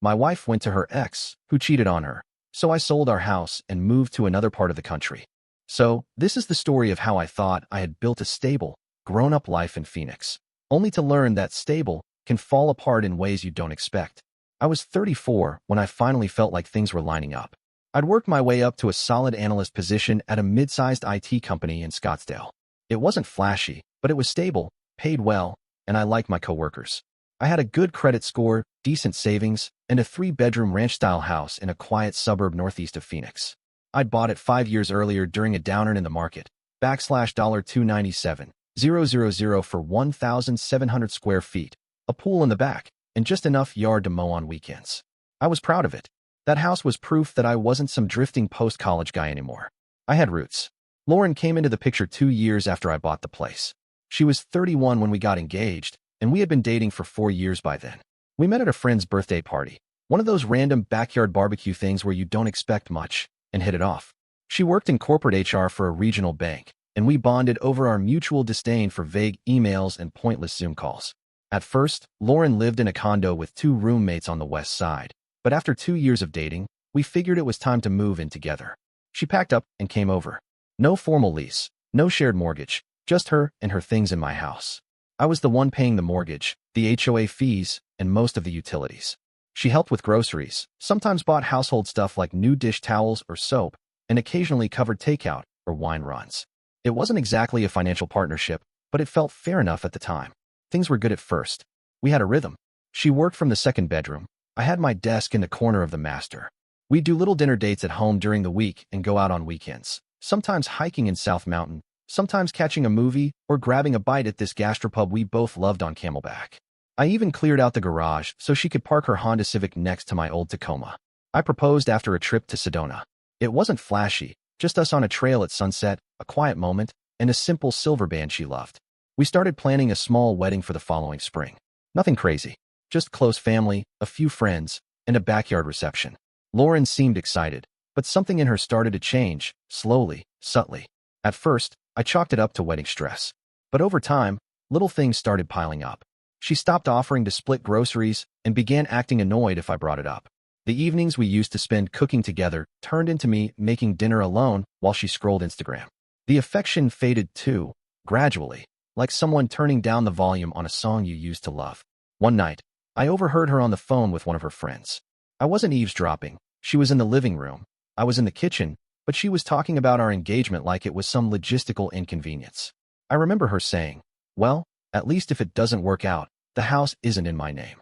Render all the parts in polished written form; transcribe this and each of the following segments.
My wife went to her ex, who cheated on her, so I sold our house and moved to another part of the country. So, this is the story of how I thought I had built a stable, grown-up life in Phoenix, only to learn that stable can fall apart in ways you don't expect. I was 34 when I finally felt like things were lining up. I'd worked my way up to a solid analyst position at a mid-sized IT company in Scottsdale. It wasn't flashy, but it was stable, paid well, and I liked my coworkers. I had a good credit score, decent savings, and a 3-bedroom ranch-style house in a quiet suburb northeast of Phoenix. I'd bought it 5 years earlier during a downturn in the market, $297,000 for 1,700 square feet, a pool in the back, and just enough yard to mow on weekends. I was proud of it. That house was proof that I wasn't some drifting post-college guy anymore. I had roots. Lauren came into the picture 2 years after I bought the place. She was 31 when we got engaged, and we had been dating for 4 years by then. We met at a friend's birthday party, one of those random backyard barbecue things where you don't expect much, and hit it off. She worked in corporate HR for a regional bank, and we bonded over our mutual disdain for vague emails and pointless Zoom calls. At first, Lauren lived in a condo with 2 roommates on the west side, but after 2 years of dating, we figured it was time to move in together. She packed up and came over. No formal lease, no shared mortgage, just her and her things in my house. I was the one paying the mortgage, the HOA fees, and most of the utilities. She helped with groceries, sometimes bought household stuff like new dish towels or soap, and occasionally covered takeout or wine runs. It wasn't exactly a financial partnership, but it felt fair enough at the time. Things were good at first. We had a rhythm. She worked from the second bedroom. I had my desk in the corner of the master. We'd do little dinner dates at home during the week and go out on weekends, sometimes hiking in South Mountain, sometimes catching a movie or grabbing a bite at this gastropub we both loved on Camelback. I even cleared out the garage so she could park her Honda Civic next to my old Tacoma. I proposed after a trip to Sedona. It wasn't flashy, just us on a trail at sunset, a quiet moment, and a simple silver band she loved. We started planning a small wedding for the following spring. Nothing crazy, just close family, a few friends, and a backyard reception. Lauren seemed excited, but something in her started to change, slowly, subtly. At first, I chalked it up to wedding stress. But over time, little things started piling up. She stopped offering to split groceries and began acting annoyed if I brought it up. The evenings we used to spend cooking together turned into me making dinner alone while she scrolled Instagram. The affection faded too, gradually, like someone turning down the volume on a song you used to love. One night, I overheard her on the phone with one of her friends. I wasn't eavesdropping. She was in the living room. I was in the kitchen, but she was talking about our engagement like it was some logistical inconvenience. I remember her saying, "Well, at least if it doesn't work out, the house isn't in my name."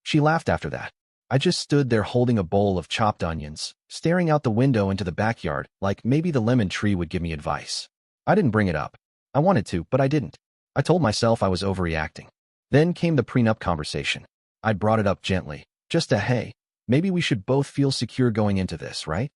She laughed after that. I just stood there holding a bowl of chopped onions, staring out the window into the backyard like maybe the lemon tree would give me advice. I didn't bring it up. I wanted to, but I didn't. I told myself I was overreacting. Then came the prenup conversation. I brought it up gently, just a hey, maybe we should both feel secure going into this, right?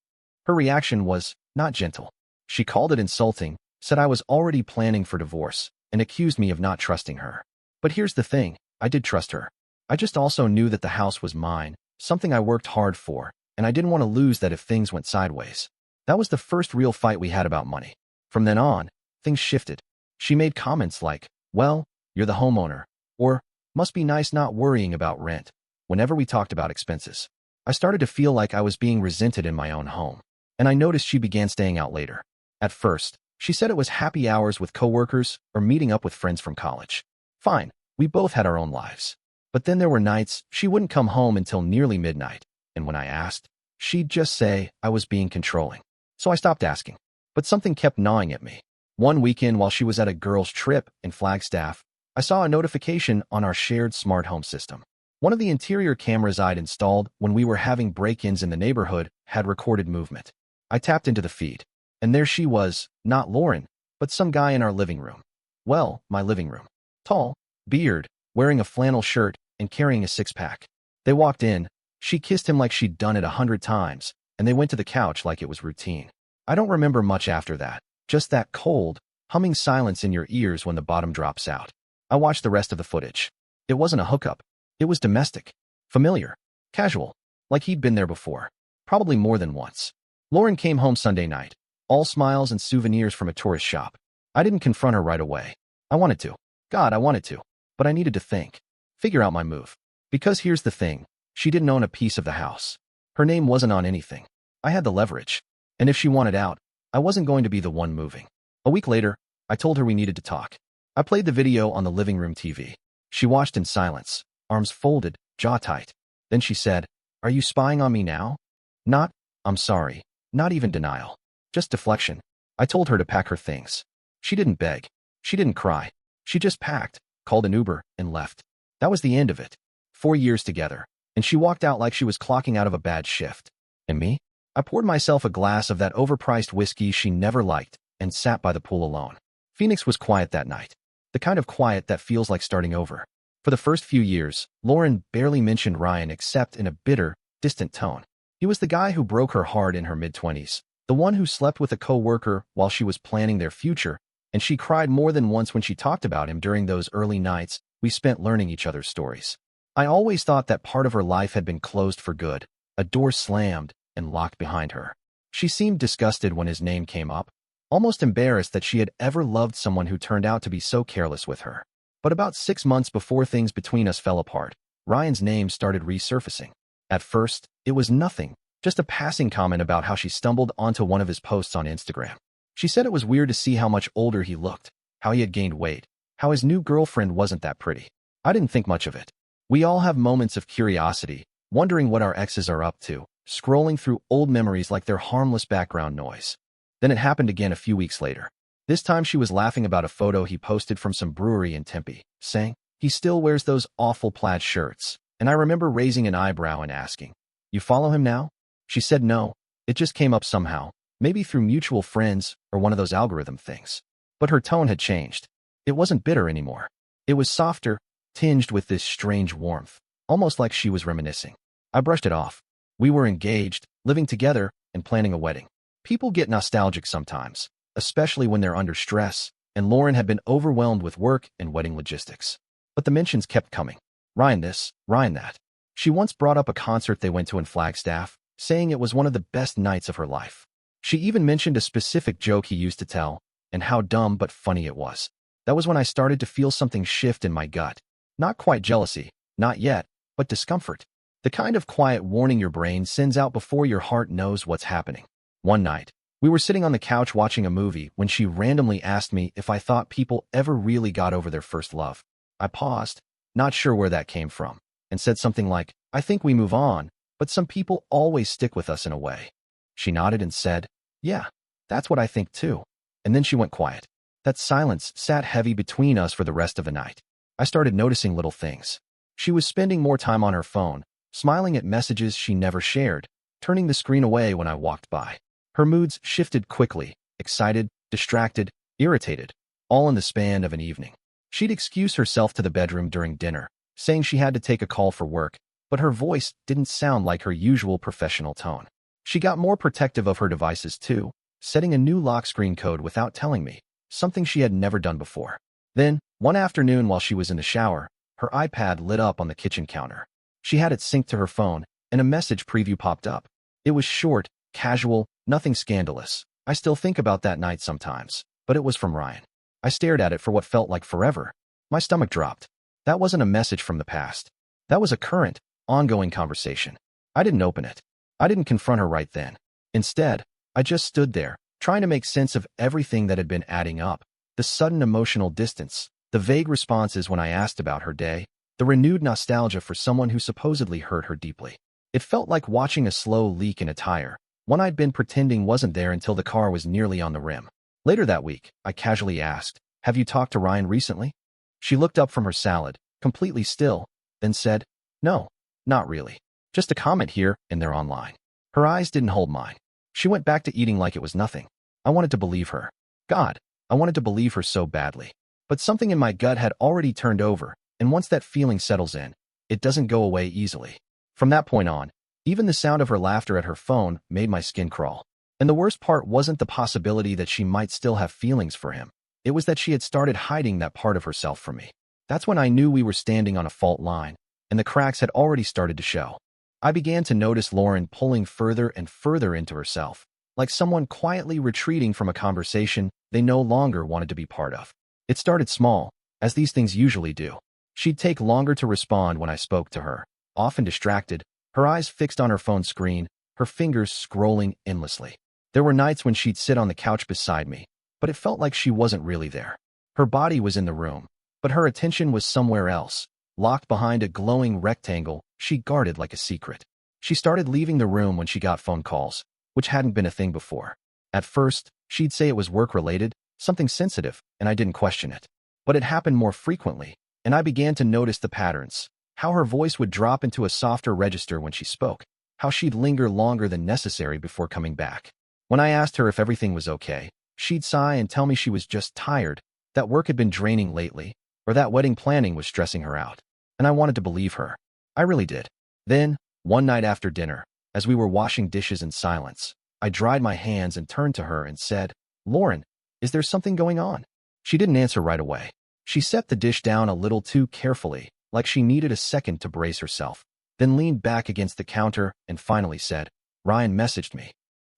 Her reaction was not gentle. She called it insulting, said I was already planning for divorce, and accused me of not trusting her. But here's the thing, I did trust her. I just also knew that the house was mine, something I worked hard for, and I didn't want to lose that if things went sideways. That was the first real fight we had about money. From then on, things shifted. She made comments like, "Well, you're the homeowner," or "Must be nice not worrying about rent," whenever we talked about expenses. I started to feel like I was being resented in my own home, and I noticed she began staying out later. At first, she said it was happy hours with coworkers or meeting up with friends from college. Fine, we both had our own lives. But then there were nights she wouldn't come home until nearly midnight, and when I asked, she'd just say I was being controlling. So I stopped asking. But something kept gnawing at me. One weekend while she was at a girls' trip in Flagstaff, I saw a notification on our shared smart home system. One of the interior cameras I'd installed when we were having break-ins in the neighborhood had recorded movement. I tapped into the feed, and there she was, not Lauren, but some guy in our living room. Well, my living room. Tall, beard, wearing a flannel shirt, and carrying a six-pack. They walked in, she kissed him like she'd done it 100 times, and they went to the couch like it was routine. I don't remember much after that, just that cold, humming silence in your ears when the bottom drops out. I watched the rest of the footage. It wasn't a hookup. It was domestic, familiar, casual, like he'd been there before, probably more than once. Lauren came home Sunday night, all smiles and souvenirs from a tourist shop. I didn't confront her right away. I wanted to. God, I wanted to. But I needed to think. Figure out my move. Because here's the thing, She didn't own a piece of the house. Her name wasn't on anything. I had the leverage. And if she wanted out, I wasn't going to be the one moving. A week later, I told her we needed to talk. I played the video on the living room TV. She watched in silence, arms folded, jaw tight. Then she said, "Are you spying on me now?" Not, "I'm sorry." Not even denial. Just deflection. I told her to pack her things. She didn't beg. She didn't cry. She just packed, called an Uber, and left. That was the end of it. 4 years together, and she walked out like she was clocking out of a bad shift. And me? I poured myself a glass of that overpriced whiskey she never liked and sat by the pool alone. Phoenix was quiet that night. The kind of quiet that feels like starting over. For the first few years, Lauren barely mentioned Ryan except in a bitter, distant tone. He was the guy who broke her heart in her mid-20s, the one who slept with a co-worker while she was planning their future, and she cried more than once when she talked about him during those early nights we spent learning each other's stories. I always thought that part of her life had been closed for good, a door slammed and locked behind her. She seemed disgusted when his name came up, almost embarrassed that she had ever loved someone who turned out to be so careless with her. But about 6 months before things between us fell apart, Ryan's name started resurfacing. At first, it was nothing, just a passing comment about how she stumbled onto one of his posts on Instagram. She said it was weird to see how much older he looked, how he had gained weight, how his new girlfriend wasn't that pretty. I didn't think much of it. We all have moments of curiosity, wondering what our exes are up to, scrolling through old memories like they're harmless background noise. Then it happened again a few weeks later. This time she was laughing about a photo he posted from some brewery in Tempe, saying, "He still wears those awful plaid shirts." And I remember raising an eyebrow and asking, "You follow him now?" She said no. It just came up somehow, maybe through mutual friends or one of those algorithm things. But her tone had changed. It wasn't bitter anymore. It was softer, tinged with this strange warmth, almost like she was reminiscing. I brushed it off. We were engaged, living together, and planning a wedding. People get nostalgic sometimes, especially when they're under stress, and Lauren had been overwhelmed with work and wedding logistics. But the mentions kept coming. Ryan this, Ryan that. She once brought up a concert they went to in Flagstaff, saying it was one of the best nights of her life. She even mentioned a specific joke he used to tell, and how dumb but funny it was. That was when I started to feel something shift in my gut. Not quite jealousy, not yet, but discomfort. The kind of quiet warning your brain sends out before your heart knows what's happening. One night, we were sitting on the couch watching a movie when she randomly asked me if I thought people ever really got over their first love. I paused, not sure where that came from, and said something like, "I think we move on, but some people always stick with us in a way." She nodded and said, "Yeah, that's what I think too." And then she went quiet. That silence sat heavy between us for the rest of the night. I started noticing little things. She was spending more time on her phone, smiling at messages she never shared, turning the screen away when I walked by. Her moods shifted quickly, excited, distracted, irritated, all in the span of an evening. She'd excuse herself to the bedroom during dinner, saying she had to take a call for work, but her voice didn't sound like her usual professional tone. She got more protective of her devices too, setting a new lock screen code without telling me, something she had never done before. Then, one afternoon while she was in the shower, her iPad lit up on the kitchen counter. She had it synced to her phone, and a message preview popped up. It was short, casual, nothing scandalous. I still think about that night sometimes, but it was from Ryan. I stared at it for what felt like forever. My stomach dropped. That wasn't a message from the past. That was a current, ongoing conversation. I didn't open it. I didn't confront her right then. Instead, I just stood there, trying to make sense of everything that had been adding up. The sudden emotional distance, the vague responses when I asked about her day, the renewed nostalgia for someone who supposedly hurt her deeply. It felt like watching a slow leak in a tire, one I'd been pretending wasn't there until the car was nearly on the rim. Later that week, I casually asked, "Have you talked to Ryan recently?" She looked up from her salad, completely still, then said, "No, not really. Just a comment here and there online." Her eyes didn't hold mine. She went back to eating like it was nothing. I wanted to believe her. God, I wanted to believe her so badly. But something in my gut had already turned over, and once that feeling settles in, it doesn't go away easily. From that point on, even the sound of her laughter at her phone made my skin crawl. And the worst part wasn't the possibility that she might still have feelings for him. It was that she had started hiding that part of herself from me. That's when I knew we were standing on a fault line, and the cracks had already started to show. I began to notice Lauren pulling further and further into herself, like someone quietly retreating from a conversation they no longer wanted to be part of. It started small, as these things usually do. She'd take longer to respond when I spoke to her, often distracted, her eyes fixed on her phone screen, her fingers scrolling endlessly. There were nights when she'd sit on the couch beside me, but it felt like she wasn't really there. Her body was in the room, but her attention was somewhere else, locked behind a glowing rectangle she guarded like a secret. She started leaving the room when she got phone calls, which hadn't been a thing before. At first, she'd say it was work-related, something sensitive, and I didn't question it. But it happened more frequently, and I began to notice the patterns. How her voice would drop into a softer register when she spoke, how she'd linger longer than necessary before coming back. When I asked her if everything was okay, she'd sigh and tell me she was just tired, that work had been draining lately, or that wedding planning was stressing her out. And I wanted to believe her. I really did. Then, one night after dinner, as we were washing dishes in silence, I dried my hands and turned to her and said, "Lauren, is there something going on?" She didn't answer right away. She set the dish down a little too carefully, like she needed a second to brace herself, then leaned back against the counter and finally said, "Ryan messaged me."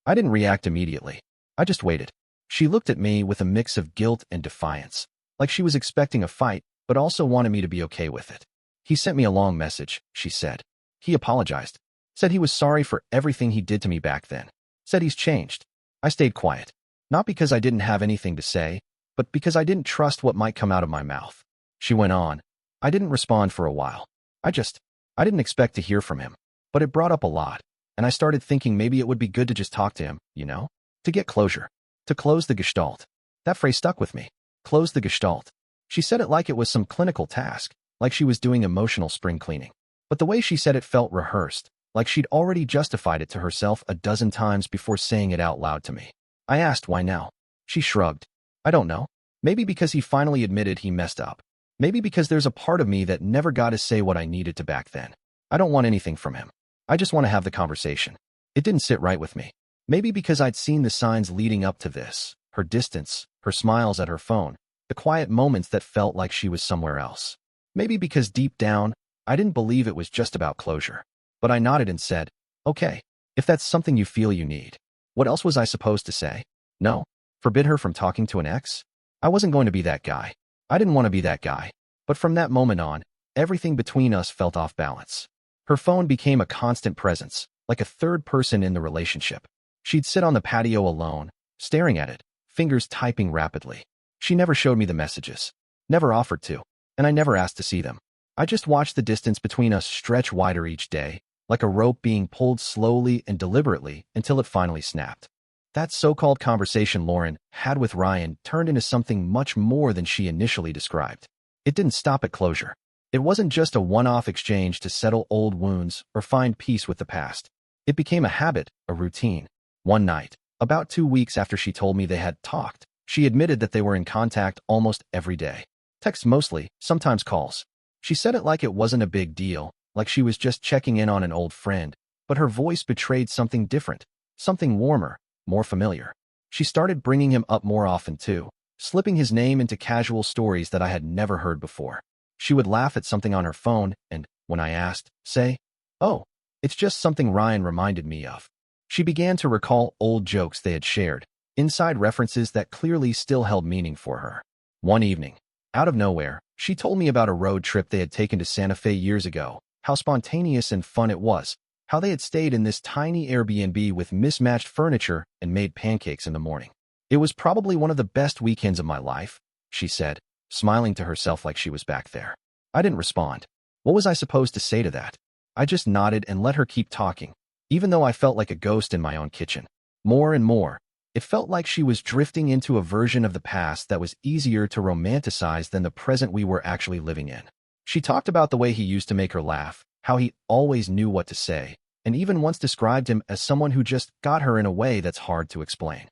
I didn't react immediately. I just waited. She looked at me with a mix of guilt and defiance, like she was expecting a fight, but also wanted me to be okay with it. "He sent me a long message," she said. "He apologized. Said he was sorry for everything he did to me back then. Said he's changed." I stayed quiet. Not because I didn't have anything to say, but because I didn't trust what might come out of my mouth. She went on. I didn't respond for a while. I didn't expect to hear from him. But it brought up a lot, and I started thinking maybe it would be good to just talk to him, to get closure, to close the gestalt. That phrase stuck with me. Close the gestalt. She said it like it was some clinical task, like she was doing emotional spring cleaning. But the way she said it felt rehearsed, like she'd already justified it to herself a dozen times before saying it out loud to me. I asked why now. She shrugged. I don't know. Maybe because he finally admitted he messed up. Maybe because there's a part of me that never got to say what I needed to back then. I don't want anything from him. I just want to have the conversation. It didn't sit right with me. Maybe because I'd seen the signs leading up to this, her distance, her smiles at her phone, the quiet moments that felt like she was somewhere else. Maybe because deep down, I didn't believe it was just about closure. But I nodded and said, "Okay, if that's something you feel you need." What else was I supposed to say? No? Forbid her from talking to an ex? I wasn't going to be that guy. I didn't want to be that guy. But from that moment on, everything between us felt off balance. Her phone became a constant presence, like a third person in the relationship. She'd sit on the patio alone, staring at it, fingers typing rapidly. She never showed me the messages. Never offered to. And I never asked to see them. I just watched the distance between us stretch wider each day, like a rope being pulled slowly and deliberately until it finally snapped. That so-called conversation Lauren had with Ryan turned into something much more than she initially described. It didn't stop at closure. It wasn't just a one-off exchange to settle old wounds or find peace with the past. It became a habit, a routine. One night, about 2 weeks after she told me they had talked, she admitted that they were in contact almost every day. Texts mostly, sometimes calls. She said it like it wasn't a big deal, like she was just checking in on an old friend, but her voice betrayed something different, something warmer, more familiar. She started bringing him up more often too, slipping his name into casual stories that I had never heard before. She would laugh at something on her phone and, when I asked, say, "Oh, it's just something Ryan reminded me of." She began to recall old jokes they had shared, inside references that clearly still held meaning for her. One evening, out of nowhere, she told me about a road trip they had taken to Santa Fe years ago, how spontaneous and fun it was, how they had stayed in this tiny Airbnb with mismatched furniture and made pancakes in the morning. "It was probably one of the best weekends of my life," she said, smiling to herself like she was back there. I didn't respond. What was I supposed to say to that? I just nodded and let her keep talking, even though I felt like a ghost in my own kitchen. More and more, it felt like she was drifting into a version of the past that was easier to romanticize than the present we were actually living in. She talked about the way he used to make her laugh, how he always knew what to say, and even once described him as someone who just got her in a way that's hard to explain.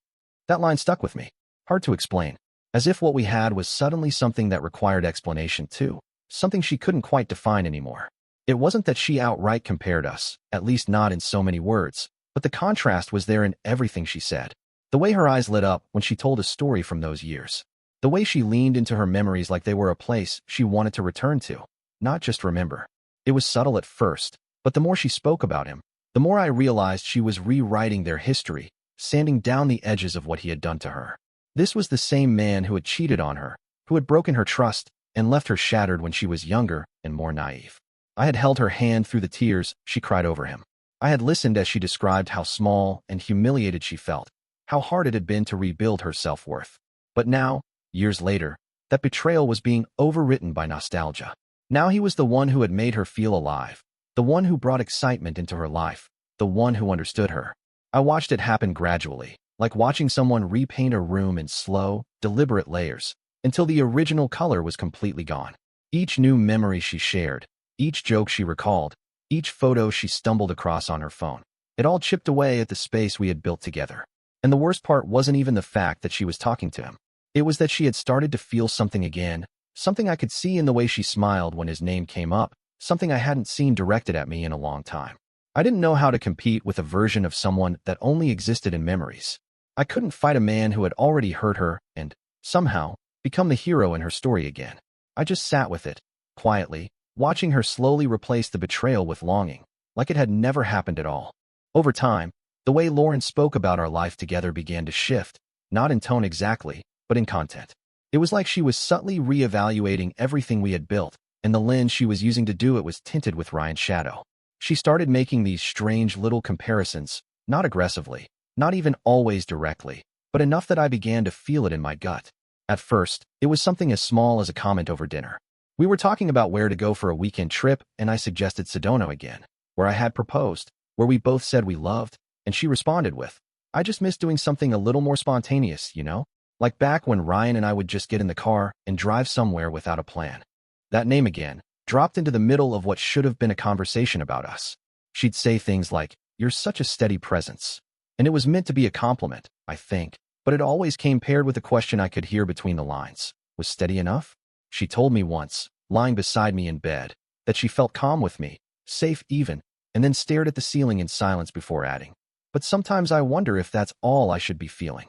That line stuck with me. Hard to explain. As if what we had was suddenly something that required explanation too, something she couldn't quite define anymore. It wasn't that she outright compared us, at least not in so many words, but the contrast was there in everything she said. The way her eyes lit up when she told a story from those years. The way she leaned into her memories like they were a place she wanted to return to, not just remember. It was subtle at first, but the more she spoke about him, the more I realized she was rewriting their history, sanding down the edges of what he had done to her. This was the same man who had cheated on her, who had broken her trust and left her shattered when she was younger and more naive. I had held her hand through the tears she cried over him. I had listened as she described how small and humiliated she felt, how hard it had been to rebuild her self-worth. But now, years later, that betrayal was being overwritten by nostalgia. Now he was the one who had made her feel alive, the one who brought excitement into her life, the one who understood her. I watched it happen gradually, like watching someone repaint a room in slow, deliberate layers, until the original color was completely gone. Each new memory she shared, each joke she recalled, each photo she stumbled across on her phone, it all chipped away at the space we had built together. And the worst part wasn't even the fact that she was talking to him. It was that she had started to feel something again, something I could see in the way she smiled when his name came up, something I hadn't seen directed at me in a long time. I didn't know how to compete with a version of someone that only existed in memories. I couldn't fight a man who had already hurt her and, somehow, become the hero in her story again. I just sat with it, quietly, watching her slowly replace the betrayal with longing, like it had never happened at all. Over time, the way Lauren spoke about our life together began to shift, not in tone exactly, but in content. It was like she was subtly reevaluating everything we had built, and the lens she was using to do it was tinted with Ryan's shadow. She started making these strange little comparisons, not aggressively, not even always directly, but enough that I began to feel it in my gut. At first, it was something as small as a comment over dinner. We were talking about where to go for a weekend trip, and I suggested Sedona again, where I had proposed, where we both said we loved, and she responded with, "I just miss doing something a little more spontaneous, you know? Like back when Ryan and I would just get in the car and drive somewhere without a plan." That name again dropped into the middle of what should have been a conversation about us. She'd say things like, "You're such a steady presence." And it was meant to be a compliment, I think, but it always came paired with a question I could hear between the lines. Was steady enough? She told me once, lying beside me in bed, that she felt calm with me, safe even, and then stared at the ceiling in silence before adding, "But sometimes I wonder if that's all I should be feeling."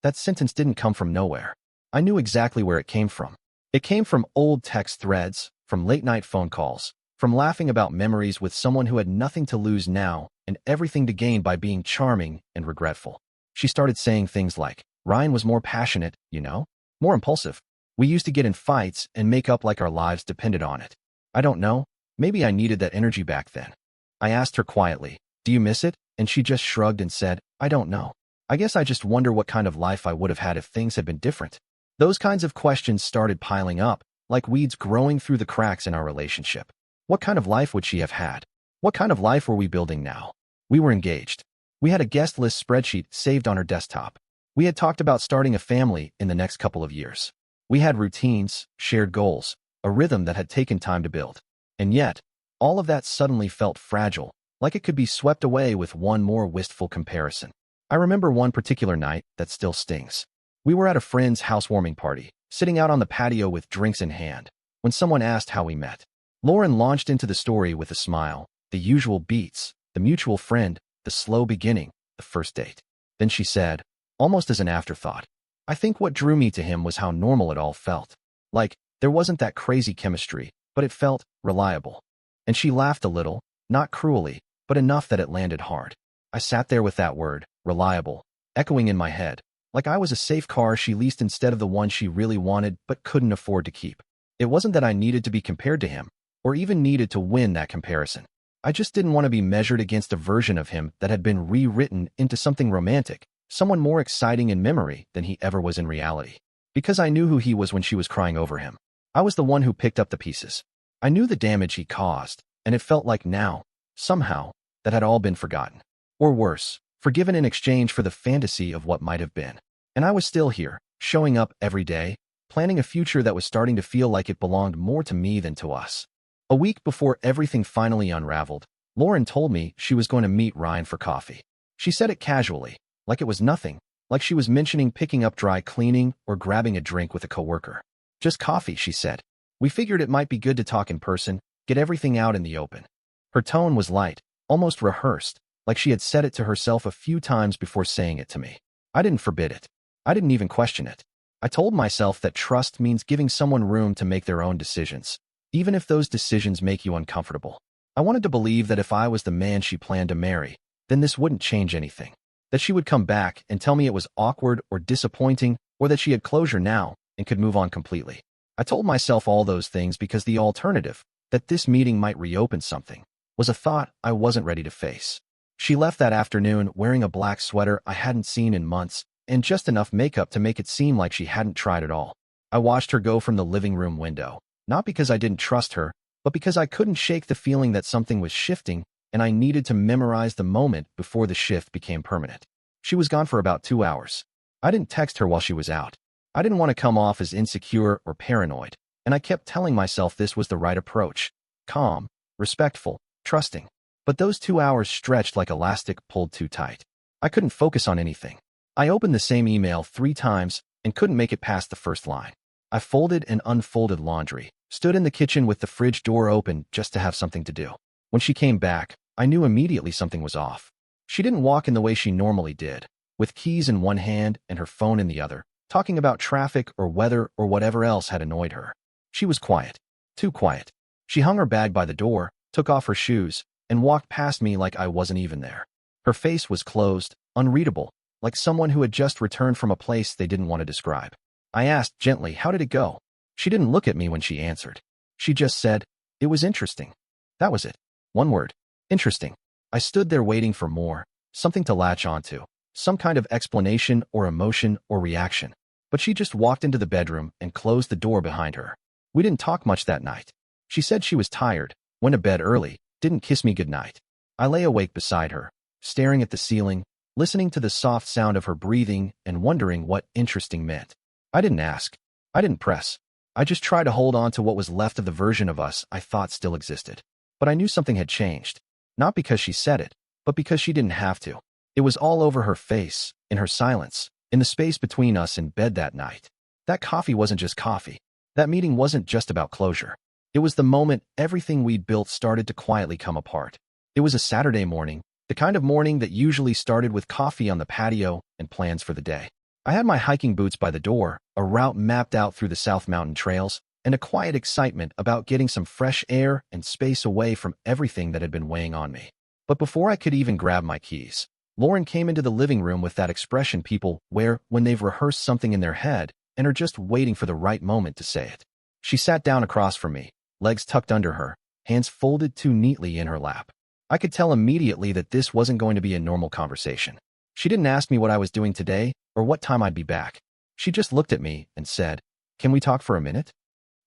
That sentence didn't come from nowhere. I knew exactly where it came from. It came from old text threads, from late-night phone calls, from laughing about memories with someone who had nothing to lose now and everything to gain by being charming and regretful. She started saying things like, "Ryan was more passionate, you know? More impulsive. We used to get in fights and make up like our lives depended on it. I don't know. Maybe I needed that energy back then." I asked her quietly, "Do you miss it?" And she just shrugged and said, "I don't know. I guess I just wonder what kind of life I would have had if things had been different." Those kinds of questions started piling up, like weeds growing through the cracks in our relationship. What kind of life would she have had? What kind of life were we building now? We were engaged. We had a guest list spreadsheet saved on her desktop. We had talked about starting a family in the next couple of years. We had routines, shared goals, a rhythm that had taken time to build. And yet, all of that suddenly felt fragile, like it could be swept away with one more wistful comparison. I remember one particular night that still stings. We were at a friend's housewarming party, sitting out on the patio with drinks in hand, when someone asked how we met. Lauren launched into the story with a smile, the usual beats, the mutual friend, the slow beginning, the first date. Then she said, almost as an afterthought, "I think what drew me to him was how normal it all felt. Like, there wasn't that crazy chemistry, but it felt reliable." And she laughed a little, not cruelly, but enough that it landed hard. I sat there with that word, reliable, echoing in my head, like I was a safe car she leased instead of the one she really wanted but couldn't afford to keep. It wasn't that I needed to be compared to him, or even needed to win that comparison. I just didn't want to be measured against a version of him that had been rewritten into something romantic, someone more exciting in memory than he ever was in reality. Because I knew who he was when she was crying over him. I was the one who picked up the pieces. I knew the damage he caused, and it felt like now, somehow, that had all been forgotten. Or worse, forgiven in exchange for the fantasy of what might have been. And I was still here, showing up every day, planning a future that was starting to feel like it belonged more to me than to us. A week before everything finally unraveled, Lauren told me she was going to meet Ryan for coffee. She said it casually, like it was nothing, like she was mentioning picking up dry cleaning or grabbing a drink with a coworker. "Just coffee," she said. "We figured it might be good to talk in person, get everything out in the open." Her tone was light, almost rehearsed, like she had said it to herself a few times before saying it to me. I didn't forbid it. I didn't even question it. I told myself that trust means giving someone room to make their own decisions, even if those decisions make you uncomfortable. I wanted to believe that if I was the man she planned to marry, then this wouldn't change anything. That she would come back and tell me it was awkward or disappointing, or that she had closure now and could move on completely. I told myself all those things because the alternative, that this meeting might reopen something, was a thought I wasn't ready to face. She left that afternoon wearing a black sweater I hadn't seen in months and just enough makeup to make it seem like she hadn't tried at all. I watched her go from the living room window, not because I didn't trust her, but because I couldn't shake the feeling that something was shifting and I needed to memorize the moment before the shift became permanent. She was gone for about 2 hours. I didn't text her while she was out. I didn't want to come off as insecure or paranoid, and I kept telling myself this was the right approach: calm, respectful, trusting. But those 2 hours stretched like elastic pulled too tight. I couldn't focus on anything. I opened the same email 3 times and couldn't make it past the first line. I folded and unfolded laundry, stood in the kitchen with the fridge door open just to have something to do. When she came back, I knew immediately something was off. She didn't walk in the way she normally did, with keys in one hand and her phone in the other, talking about traffic or weather or whatever else had annoyed her. She was quiet. Too quiet. She hung her bag by the door, took off her shoes, and walked past me like I wasn't even there. Her face was closed, unreadable, like someone who had just returned from a place they didn't want to describe. I asked gently, "How did it go?" She didn't look at me when she answered. She just said, "It was interesting." That was it. One word. Interesting. I stood there waiting for more, something to latch onto, some kind of explanation or emotion or reaction. But she just walked into the bedroom and closed the door behind her. We didn't talk much that night. She said she was tired, went to bed early, didn't kiss me goodnight. I lay awake beside her, staring at the ceiling, listening to the soft sound of her breathing and wondering what interesting meant. I didn't ask. I didn't press. I just tried to hold on to what was left of the version of us I thought still existed. But I knew something had changed. Not because she said it, but because she didn't have to. It was all over her face, in her silence, in the space between us in bed that night. That coffee wasn't just coffee. That meeting wasn't just about closure. It was the moment everything we'd built started to quietly come apart. It was a Saturday morning, the kind of morning that usually started with coffee on the patio and plans for the day. I had my hiking boots by the door, a route mapped out through the South Mountain trails, and a quiet excitement about getting some fresh air and space away from everything that had been weighing on me. But before I could even grab my keys, Lauren came into the living room with that expression people wear when they've rehearsed something in their head and are just waiting for the right moment to say it. She sat down across from me, legs tucked under her, hands folded too neatly in her lap. I could tell immediately that this wasn't going to be a normal conversation. She didn't ask me what I was doing today or what time I'd be back. She just looked at me and said, "Can we talk for a minute?"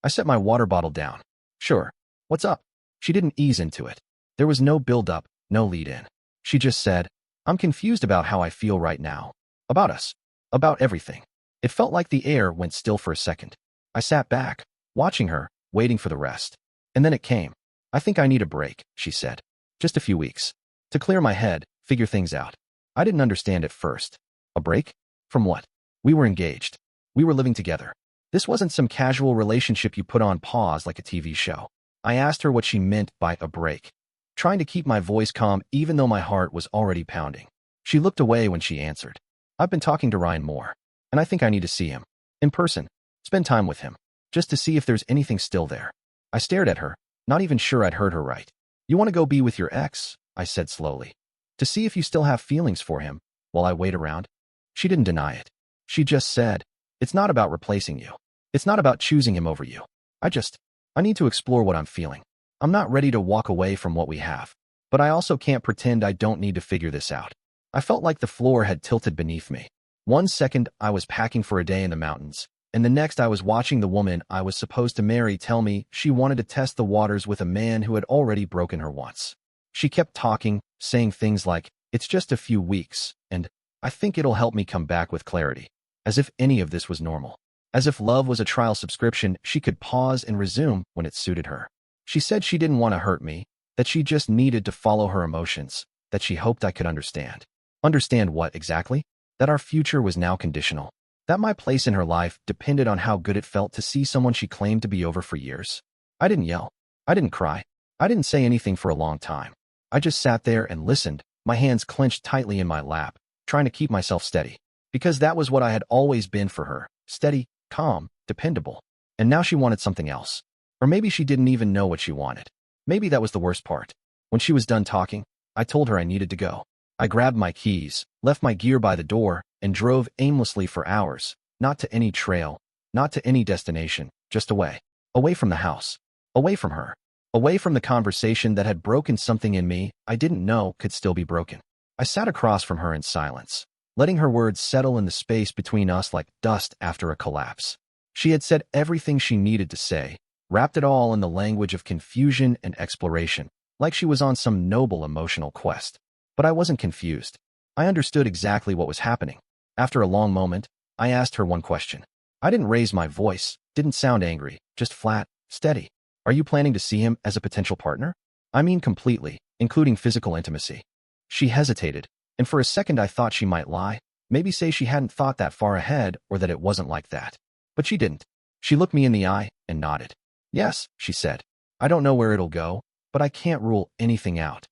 I set my water bottle down. "Sure. What's up?" She didn't ease into it. There was no build-up, no lead-in. She just said, "I'm confused about how I feel right now. About us. About everything." It felt like the air went still for a second. I sat back, watching her, waiting for the rest. And then it came. "I think I need a break," she said. "Just a few weeks. To clear my head, figure things out." I didn't understand at first. A break? From what? We were engaged. We were living together. This wasn't some casual relationship you put on pause like a TV show. I asked her what she meant by a break, trying to keep my voice calm even though my heart was already pounding. She looked away when she answered. "I've been talking to Ryan more, and I think I need to see him. In person. Spend time with him. Just to see if there's anything still there." I stared at her, not even sure I'd heard her right. "You want to go be with your ex?" I said slowly. "To see if you still have feelings for him, while I wait around?" She didn't deny it. She just said, "It's not about replacing you. It's not about choosing him over you. I need to explore what I'm feeling. I'm not ready to walk away from what we have. But I also can't pretend I don't need to figure this out." I felt like the floor had tilted beneath me. One second I was packing for a day in the mountains, and the next I was watching the woman I was supposed to marry tell me she wanted to test the waters with a man who had already broken her once. She kept talking, saying things like, "It's just a few weeks," and "I think it'll help me come back with clarity," as if any of this was normal. As if love was a trial subscription she could pause and resume when it suited her. She said she didn't want to hurt me, that she just needed to follow her emotions, that she hoped I could understand. Understand what exactly? That our future was now conditional. That my place in her life depended on how good it felt to see someone she claimed to be over for years. I didn't yell. I didn't cry. I didn't say anything for a long time. I just sat there and listened, my hands clenched tightly in my lap, trying to keep myself steady. Because that was what I had always been for her. Steady, calm, dependable. And now she wanted something else. Or maybe she didn't even know what she wanted. Maybe that was the worst part. When she was done talking, I told her I needed to go. I grabbed my keys, left my gear by the door, and drove aimlessly for hours, not to any trail, not to any destination, just away. Away from the house. Away from her. away from the conversation that had broken something in me I didn't know could still be broken. I sat across from her in silence, letting her words settle in the space between us like dust after a collapse. She had said everything she needed to say, wrapped it all in the language of confusion and exploration, like she was on some noble emotional quest. But I wasn't confused. I understood exactly what was happening. After a long moment, I asked her one question. I didn't raise my voice, didn't sound angry, just flat, steady. Are you planning to see him as a potential partner? I mean completely, including physical intimacy. She hesitated, and for a second I thought she might lie, maybe say she hadn't thought that far ahead or that it wasn't like that. But she didn't. She looked me in the eye and nodded. Yes, she said. I don't know where it'll go, but I can't rule anything out.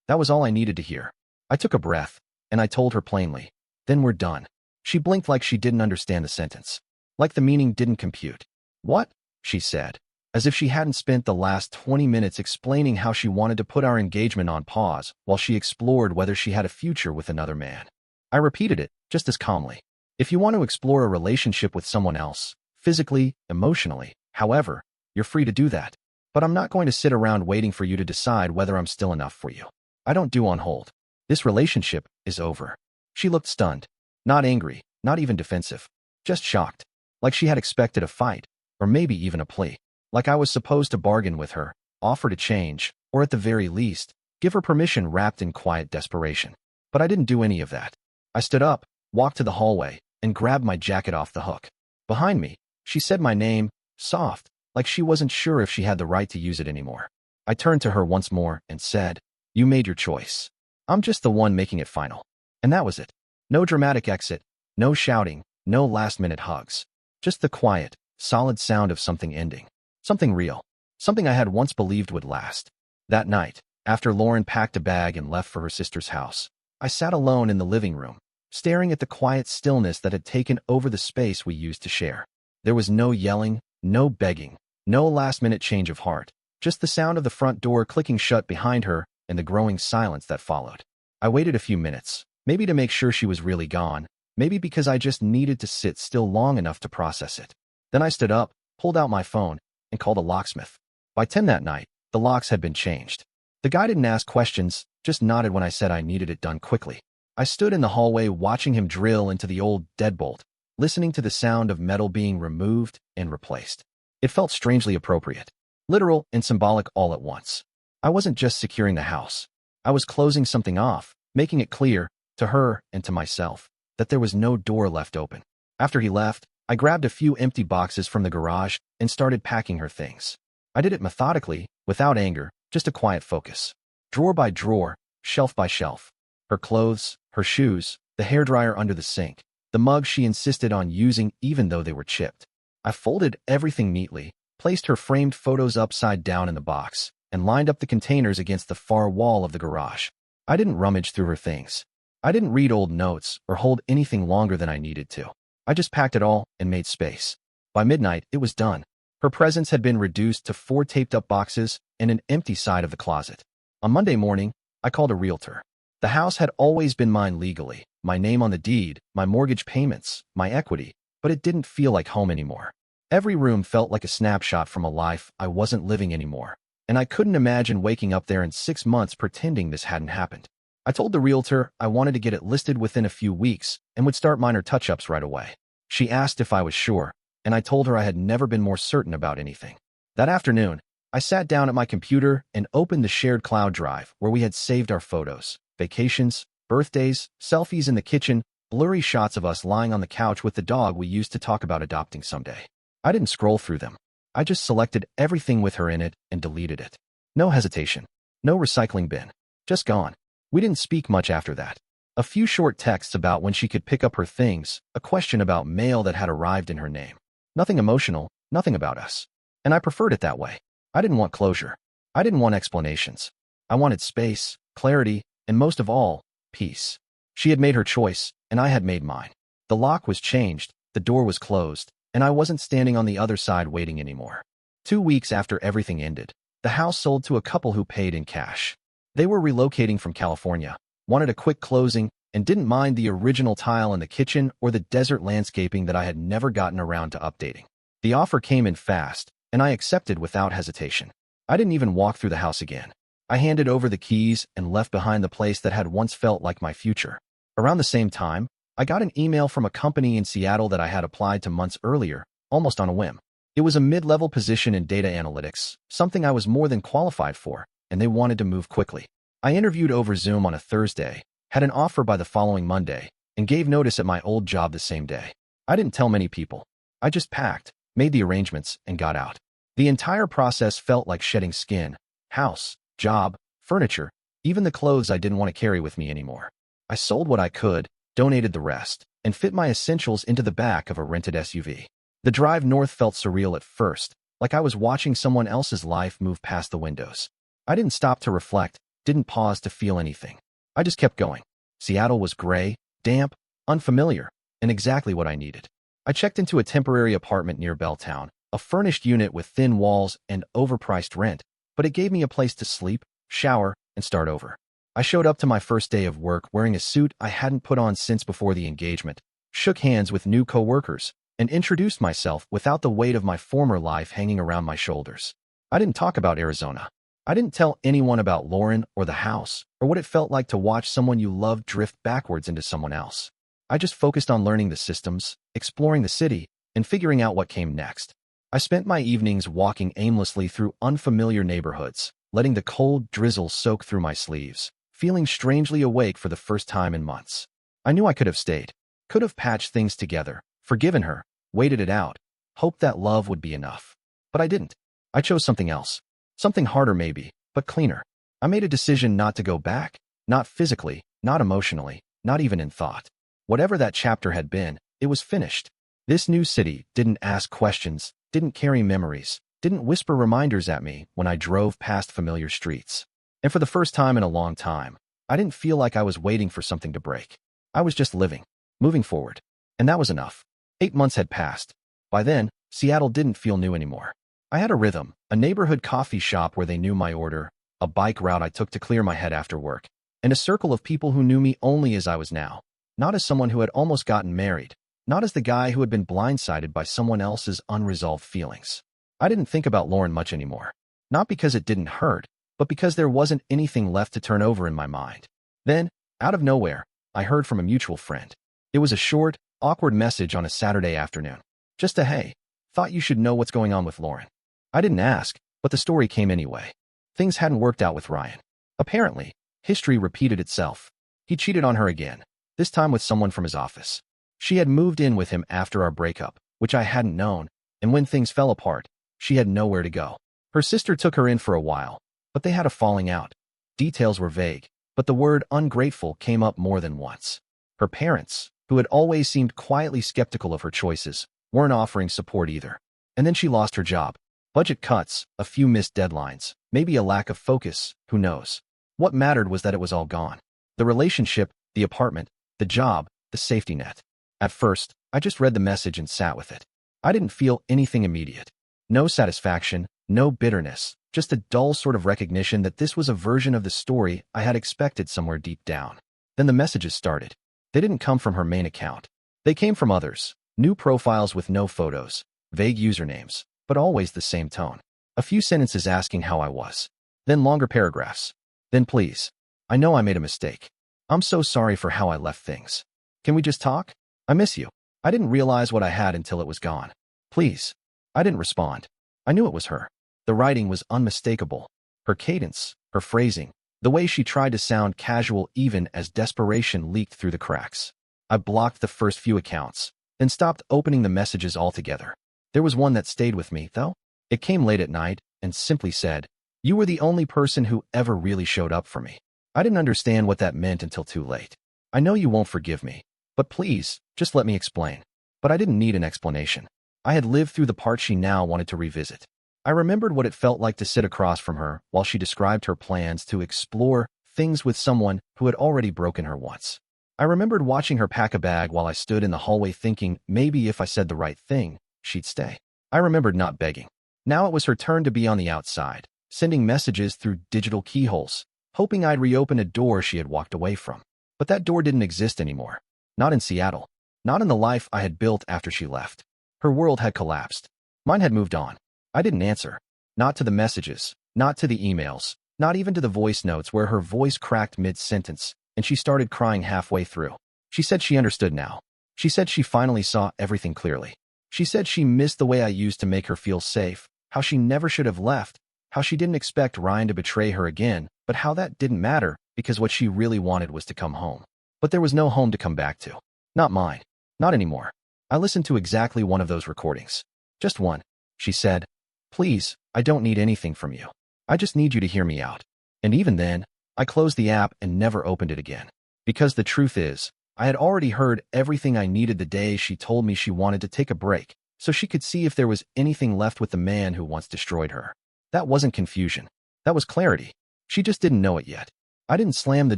That was all I needed to hear. I took a breath, and I told her plainly, then we're done. She blinked like she didn't understand the sentence. Like the meaning didn't compute. What? She said, as if she hadn't spent the last 20 minutes explaining how she wanted to put our engagement on pause while she explored whether she had a future with another man. I repeated it, just as calmly. If you want to explore a relationship with someone else, physically, emotionally, however, you're free to do that. But I'm not going to sit around waiting for you to decide whether I'm still enough for you. I don't do on hold. This relationship is over. She looked stunned. Not angry, not even defensive. Just shocked. Like she had expected a fight, or maybe even a plea. Like I was supposed to bargain with her, offer to change, or at the very least, give her permission wrapped in quiet desperation. But I didn't do any of that. I stood up, walked to the hallway, and grabbed my jacket off the hook. Behind me, she said my name, soft, like she wasn't sure if she had the right to use it anymore. I turned to her once more and said, you made your choice. I'm just the one making it final. And that was it. No dramatic exit, no shouting, no last-minute hugs. Just the quiet, solid sound of something ending. Something real. Something I had once believed would last. That night, after Lauren packed a bag and left for her sister's house, I sat alone in the living room, staring at the quiet stillness that had taken over the space we used to share. There was no yelling, no begging, no last-minute change of heart, just the sound of the front door clicking shut behind her and the growing silence that followed. I waited a few minutes, maybe to make sure she was really gone, maybe because I just needed to sit still long enough to process it. Then I stood up, pulled out my phone, and called a locksmith. By 10 that night, the locks had been changed. The guy didn't ask questions, just nodded when I said I needed it done quickly. I stood in the hallway watching him drill into the old deadbolt, listening to the sound of metal being removed and replaced. It felt strangely appropriate, literal and symbolic all at once. I wasn't just securing the house. I was closing something off, making it clear, to her and to myself, that there was no door left open. After he left, I grabbed a few empty boxes from the garage and started packing her things. I did it methodically, without anger, just a quiet focus. Drawer by drawer, shelf by shelf. Her clothes, her shoes, the hairdryer under the sink, the mug she insisted on using even though they were chipped. I folded everything neatly, placed her framed photos upside down in the box, and lined up the containers against the far wall of the garage. I didn't rummage through her things. I didn't read old notes or hold anything longer than I needed to. I just packed it all and made space. By midnight, it was done. Her presence had been reduced to 4 taped-up boxes and an empty side of the closet. On Monday morning, I called a realtor. The house had always been mine legally, my name on the deed, my mortgage payments, my equity, but it didn't feel like home anymore. Every room felt like a snapshot from a life I wasn't living anymore, and I couldn't imagine waking up there in 6 months pretending this hadn't happened. I told the realtor I wanted to get it listed within a few weeks and would start minor touch-ups right away. She asked if I was sure, and I told her I had never been more certain about anything. That afternoon, I sat down at my computer and opened the shared cloud drive where we had saved our photos, vacations, birthdays, selfies in the kitchen, blurry shots of us lying on the couch with the dog we used to talk about adopting someday. I didn't scroll through them. I just selected everything with her in it and deleted it. No hesitation. No recycling bin. Just gone. We didn't speak much after that. A few short texts about when she could pick up her things, a question about mail that had arrived in her name. Nothing emotional, nothing about us. And I preferred it that way. I didn't want closure. I didn't want explanations. I wanted space, clarity, and most of all, peace. She had made her choice, and I had made mine. The lock was changed, the door was closed, and I wasn't standing on the other side waiting anymore. 2 weeks after everything ended, the house sold to a couple who paid in cash. They were relocating from California, wanted a quick closing, and didn't mind the original tile in the kitchen or the desert landscaping that I had never gotten around to updating. The offer came in fast, and I accepted without hesitation. I didn't even walk through the house again. I handed over the keys and left behind the place that had once felt like my future. Around the same time, I got an email from a company in Seattle that I had applied to months earlier, almost on a whim. It was a mid-level position in data analytics, something I was more than qualified for, and they wanted to move quickly. I interviewed over Zoom on a Thursday, had an offer by the following Monday, and gave notice at my old job the same day. I didn't tell many people. I just packed, made the arrangements, and got out. The entire process felt like shedding skin, house, job, furniture, even the clothes I didn't want to carry with me anymore. I sold what I could, donated the rest, and fit my essentials into the back of a rented SUV. The drive north felt surreal at first, like I was watching someone else's life move past the windows. I didn't stop to reflect, didn't pause to feel anything. I just kept going. Seattle was gray, damp, unfamiliar, and exactly what I needed. I checked into a temporary apartment near Belltown, a furnished unit with thin walls and overpriced rent, but it gave me a place to sleep, shower, and start over. I showed up to my first day of work wearing a suit I hadn't put on since before the engagement, shook hands with new coworkers, and introduced myself without the weight of my former life hanging around my shoulders. I didn't talk about Arizona. I didn't tell anyone about Lauren or the house, or what it felt like to watch someone you loved drift backwards into someone else. I just focused on learning the systems, exploring the city, and figuring out what came next. I spent my evenings walking aimlessly through unfamiliar neighborhoods, letting the cold drizzle soak through my sleeves, feeling strangely awake for the first time in months. I knew I could have stayed, could have patched things together, forgiven her, waited it out, hoped that love would be enough. But I didn't. I chose something else. Something harder maybe, but cleaner. I made a decision not to go back, not physically, not emotionally, not even in thought. Whatever that chapter had been, it was finished. This new city didn't ask questions, didn't carry memories, didn't whisper reminders at me when I drove past familiar streets. And for the first time in a long time, I didn't feel like I was waiting for something to break. I was just living, moving forward. And that was enough. 8 months had passed. By then, Seattle didn't feel new anymore. I had a rhythm, a neighborhood coffee shop where they knew my order, a bike route I took to clear my head after work, and a circle of people who knew me only as I was now, not as someone who had almost gotten married, not as the guy who had been blindsided by someone else's unresolved feelings. I didn't think about Lauren much anymore. Not because it didn't hurt, but because there wasn't anything left to turn over in my mind. Then, out of nowhere, I heard from a mutual friend. It was a short, awkward message on a Saturday afternoon. Just a hey, thought you should know what's going on with Lauren. I didn't ask, but the story came anyway. Things hadn't worked out with Ryan. Apparently, history repeated itself. He cheated on her again, this time with someone from his office. She had moved in with him after our breakup, which I hadn't known, and when things fell apart, she had nowhere to go. Her sister took her in for a while, but they had a falling out. Details were vague, but the word ungrateful came up more than once. Her parents, who had always seemed quietly skeptical of her choices, weren't offering support either. And then she lost her job. Budget cuts, a few missed deadlines, maybe a lack of focus, who knows? What mattered was that it was all gone. The relationship, the apartment, the job, the safety net. At first, I just read the message and sat with it. I didn't feel anything immediate. No satisfaction, no bitterness, just a dull sort of recognition that this was a version of the story I had expected somewhere deep down. Then the messages started. They didn't come from her main account. They came from others, new profiles with no photos, vague usernames, but always the same tone. A few sentences asking how I was. Then longer paragraphs. Then please. I know I made a mistake. I'm so sorry for how I left things. Can we just talk? I miss you. I didn't realize what I had until it was gone. Please. I didn't respond. I knew it was her. The writing was unmistakable. Her cadence, her phrasing, the way she tried to sound casual even as desperation leaked through the cracks. I blocked the first few accounts, then stopped opening the messages altogether. There was one that stayed with me, though. It came late at night and simply said, "You were the only person who ever really showed up for me." I didn't understand what that meant until too late. I know you won't forgive me, but please, just let me explain. But I didn't need an explanation. I had lived through the part she now wanted to revisit. I remembered what it felt like to sit across from her while she described her plans to explore things with someone who had already broken her once. I remembered watching her pack a bag while I stood in the hallway thinking maybe if I said the right thing, she'd stay. I remembered not begging. Now it was her turn to be on the outside, sending messages through digital keyholes, hoping I'd reopen a door she had walked away from. But that door didn't exist anymore. Not in Seattle. Not in the life I had built after she left. Her world had collapsed. Mine had moved on. I didn't answer. Not to the messages, Not to the emails, not even to the voice notes where her voice cracked mid-sentence, and she started crying halfway through. She said she understood now. She said she finally saw everything clearly. She said she missed the way I used to make her feel safe, how she never should have left, how she didn't expect Ryan to betray her again, but how that didn't matter because what she really wanted was to come home. But there was no home to come back to. Not mine. Not anymore. I listened to exactly one of those recordings. Just one. She said, "Please, I don't need anything from you. I just need you to hear me out." And even then, I closed the app and never opened it again. Because the truth is, I had already heard everything I needed the day she told me she wanted to take a break, so she could see if there was anything left with the man who once destroyed her. That wasn't confusion. That was clarity. She just didn't know it yet. I didn't slam the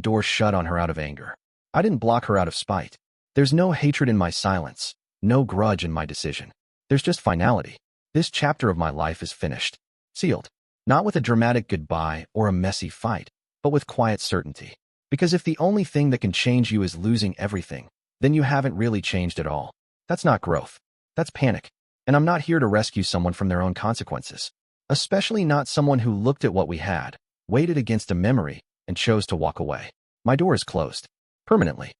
door shut on her out of anger. I didn't block her out of spite. There's no hatred in my silence, no grudge in my decision. There's just finality. This chapter of my life is finished. Sealed. Not with a dramatic goodbye or a messy fight, but with quiet certainty. Because if the only thing that can change you is losing everything, then you haven't really changed at all. That's not growth. That's panic. And I'm not here to rescue someone from their own consequences. Especially not someone who looked at what we had, weighed it against a memory, and chose to walk away. My door is closed. Permanently.